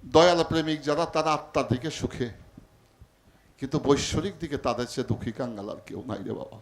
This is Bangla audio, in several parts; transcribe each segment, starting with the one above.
দয়াল প্রেমিক যারা তারা আত্মার দিকে সুখে, কিন্তু বৈশ্বরিক দিকে তাদের চেয়ে দুঃখী কাঙ্গাল আর কেউ নাই রে বাবা।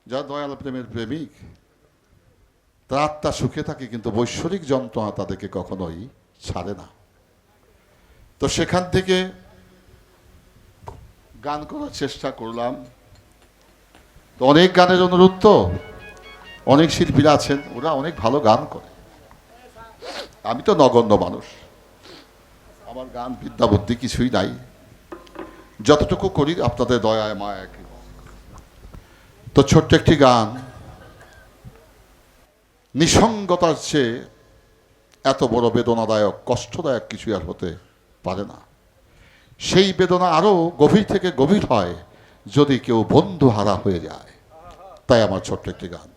যারা দয়াল প্রেমের প্রেমিক তার আত্মা সুখে থাকে, কিন্তু বৈশ্বরিক যন্ত্রণা তাদেরকে কখনোই ছাড়ে না। তো সেখান থেকে গান করার চেষ্টা করলাম। তো অনেক গানের অনুরোধ, তো অনেক শিল্পীরা আছেন, ওরা অনেক ভালো গান করে। আমি তো নগণ্য মানুষ, আমার গান বিদ্যা বুদ্ধি কিছুই নাই, যতটুকু করি আপনাদের দয়ায় মায়ায়। তো ছোট্ট একটি গান, নিঃসঙ্গতার চেয়ে এত বড় বেদনাদায়ক কষ্টদায়ক কিছু আর হতে পারে না। সেই বেদনা আরো গভীর থেকে গভীর হয় যদি কেউ বন্ধু হারা হয়ে যায়। তাই আমার ছোট্ট একটি গান।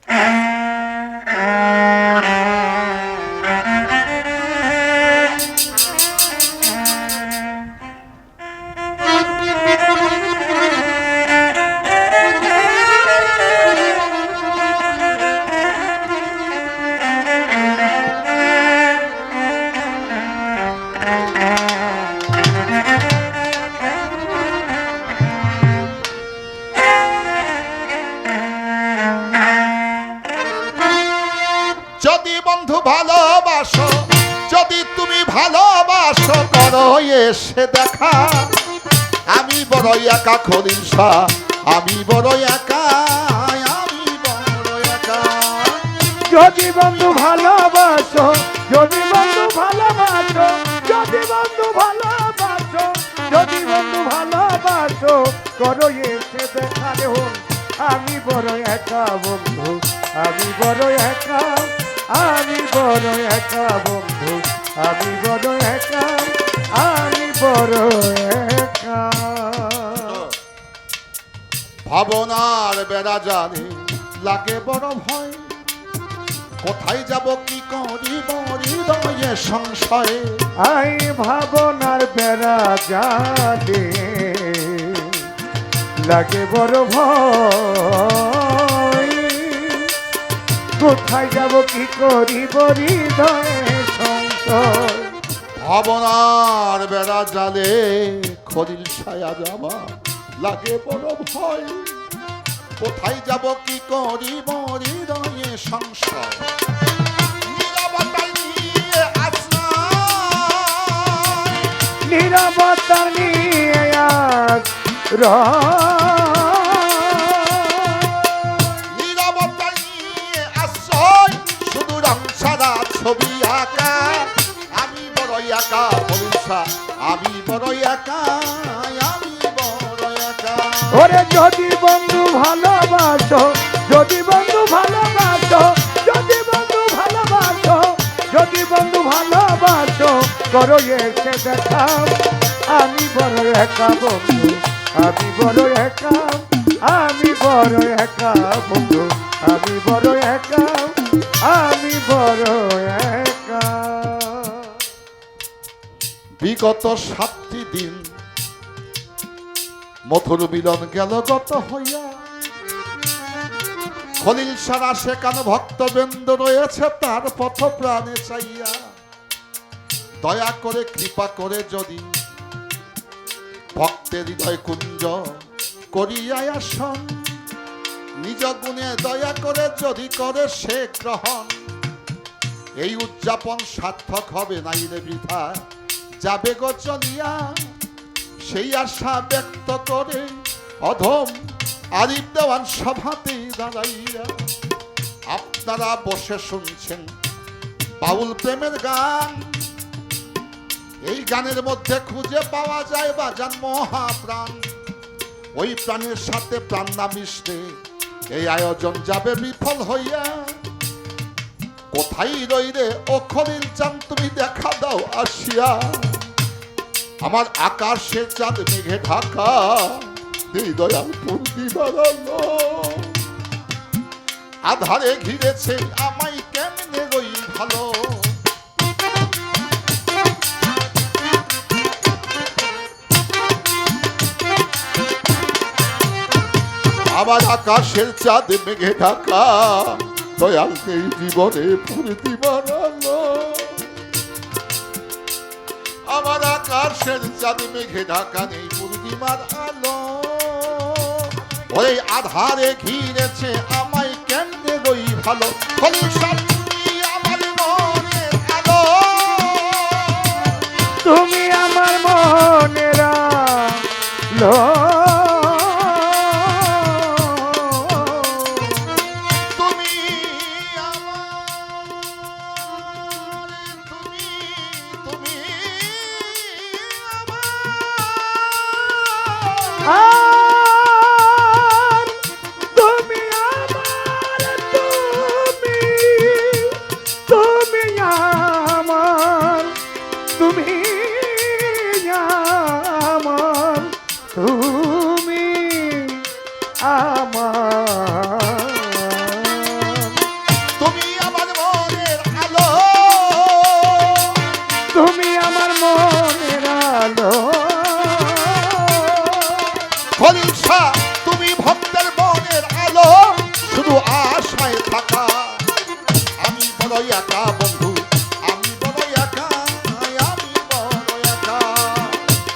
যদি বন্ধু ভালোবাসো, যদি তুমি ভালোবাসো, করো এসে দেখা। আমি বড় একা খলিল শাহ, আমি বড় একা, আমি বড় একা। যদি বন্ধু ভালোবাসো, যদি বন্ধু ভালোবাসো, যদি বন্ধু ভালোবাসো, যদি বন্ধু ভালোবাসো, করো এসে দেখা রে হন। আমি বড় একা বন্ধু, আমি বড় একা, আমি বড় একা বন্ধু, আমি বড় একা, আমি বড় একা। ভাবনার বেড়া জানে লাগে বড় ভয়, কোথায় যাব কি করিব হৃদয়ে সংশয়ে। আই ভাবনার বেড়া জানে লাগে বড় ভয়, কোথায় যাব কি করিব হৃদয়ে সংশয়। ভাবনার বেড়া জালে খলিল ছায়া যাবা লাগে বড় ভয়, কোথায় যাব কি করিব হৃদয়ে সংশয়। নীরবতা নিয়ে আজ নীরবতা নিয়ে আশ্রয়, শুধু রং সারা ছবি আঁকা। আমি বড় একা ভবিষ্যৎ, আমি বড় একা, আমি বড় একা। ওরে যদি বন্ধু ভালোবাসো, যদি বন্ধু ভালোবাসো, যদি বন্ধু ভালোবাসো, যদি বন্ধু ভালোবাসো, করো এসে দেখা। আমি বড় একা বন্ধু, আমি বড় একা, আমি বড় একা বন্ধু, আমি বড় একা, আমি বড় একা। বিগত 7টি দিন মধুর মিলন গেল গত হইয়া। খলিল সারা সেখান ভক্তবৃন্দ রয়েছে তার পথ প্রাণে চাইয়া। দয়া করে কৃপা করে যদি ভক্তের হৃদয় কুঞ্জ করিয়া আসন, নিজ গুণে দয়া করে যদি করে সে গ্রহণ। এই উদযাপন সার্থক হবে নাই রে বৃথা, যাবে গো চলিয়া। সেই আশা ব্যক্ত করে অধম আরিফ দেওয়ান সভাতে দাঁড়াইয়া। আপনারা বসে শুনছেন বাউল প্রেমের গান। এই গানের মধ্যে খুঁজে পাওয়া যায় বাজান মহাপ্রাণ। ওই প্রাণের সাথে প্রাণ না মিশলে এই আয়োজন যাবে বিফল হইয়া। কোথায় রইলে ও খলিল চান তুমি দেখা দাও আসিয়া। আমার আকাশে চাঁদ মেঘে ঢাকা, হৃদয়াল পূর্ণি বাড়ালো। আধারে ঘিরেছে আমায় কেমনে রই ভালো। আমার আকাশের চাঁদ মেঘে ঢাকা, দয়াল এই জীবনে ফুর্তি বাড়ালো। আমার আকাশের চাঁদ মেঘে ঢাকা নেই পূর্ণিমার আলো ওই আধারে ঘিরেছে আমায় কেমনে রই ভালো খলিল শাহ তুমি আমার মনের আলো তুমি আমার মনের আলো তুমি আমার তুমি আর তুমি আমার তুমি আমার তুমি আমার তুমি আমার তুমি আমার মনের আলো তুমি আমার মনের আলো খলিল শাহ তুমি ভক্তের মনের আলো শুধু আশায় থাকা আমি বড় একা বন্ধু আমি বড় একা আমি বড় একা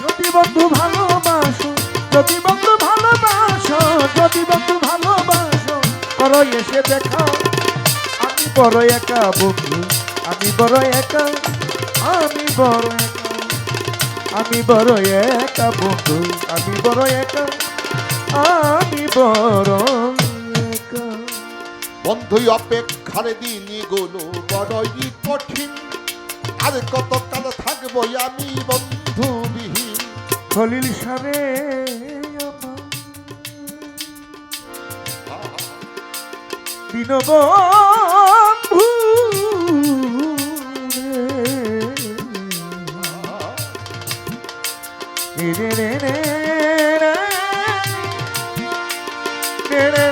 যদি বন্ধু ভালোবাসো যদি বন্ধু ভালোবাসো যদি বন্ধু ভালোবাসো করো এসে দেখা আমি বড় একা বন্ধু আমি বড় একা আমি বড় একা আমি বড় একা বন্ধু আমি বড় একা আমি বড় একা বন্ধুই অপেক্ষার দিনগুলো বড়ই কঠিন আর কত কাল থাকবো আমি বন্ধুবিহীন খলিল সারে দীনবন্ধু রে রে রে রে রে রে রে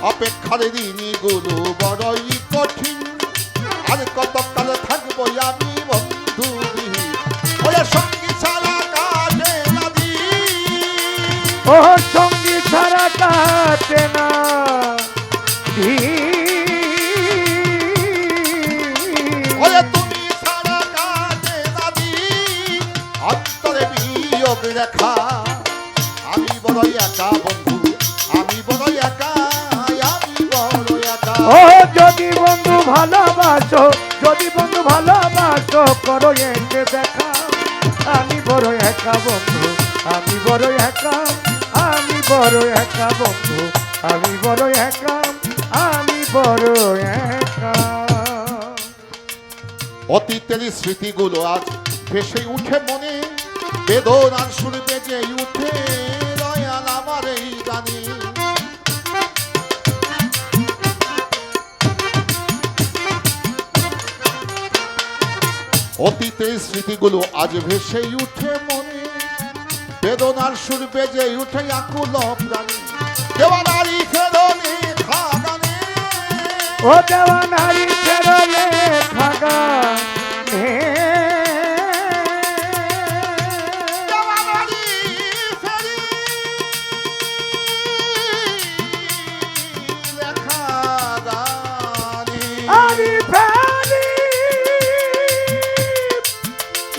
অপেক্ষার দিনগুলো বড়ই কঠিন আর কত কাল থাকবো আমি বন্ধুবিহীন ওরে সঙ্গী ছাড়া কাটে না দিন ও সঙ্গী ছাড়া কাটে না ওরে তুমি ছাড়া কাটে না দিন অন্তরে বিয়োগ রেখা আমি বড় একা বন্ধু আমি বড় একা আমি বড় একা ও যদি বন্ধু ভালোবাসো যদি বন্ধু ভালোবাসো করো এসে দেখা আমি বড় একা বন্ধু আমি বড় একা আমি বড় একা বন্ধু আমি বড় একা আমি বড় একা অতীতের স্মৃতিগুলো আজ ভেসে উঠে মনে বেদনার সুর বেজে উঠে দয়াল আমার এই গানে অতীতের স্মৃতিগুলো আজ ভেসে উঠে মনে বেদনার সুর বেজে উঠে আকুল প্রাণী দেওয়ানারি ফেরনে খাগানে ও দেওয়ানারি ফেরলে থাকা দেওয়ানারি ফেরি লেখা গানে আমি ফেরি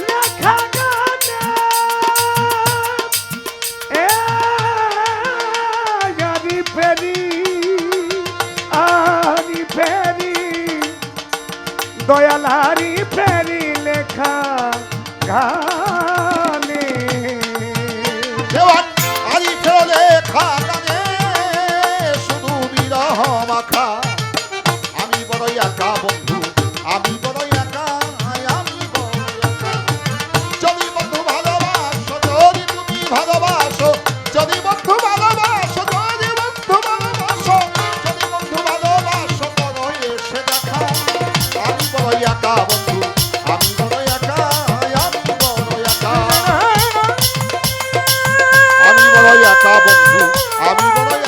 লেখা গানে আমি ফেরি দয়ালারি ফেরি লেখা গানে দেওয়ান আরি ফেরলে খাগানে শুধু বিরহ মাখা আমি বড় একা বন্ধু আমি বড় একা আমি বড় একা যদি বন্ধু ভালোবাসো যদি তুমি ভালোবাসো যদি বন্ধু ভালোবাসো যদি বন্ধু ভালোবাসো যদি বন্ধু ভালোবাসো করো এসে দেখা আমি বড় একা বন্ধু আমি বড় একা আমি বড় একা আমি বড় একা বন্ধু আমি বড়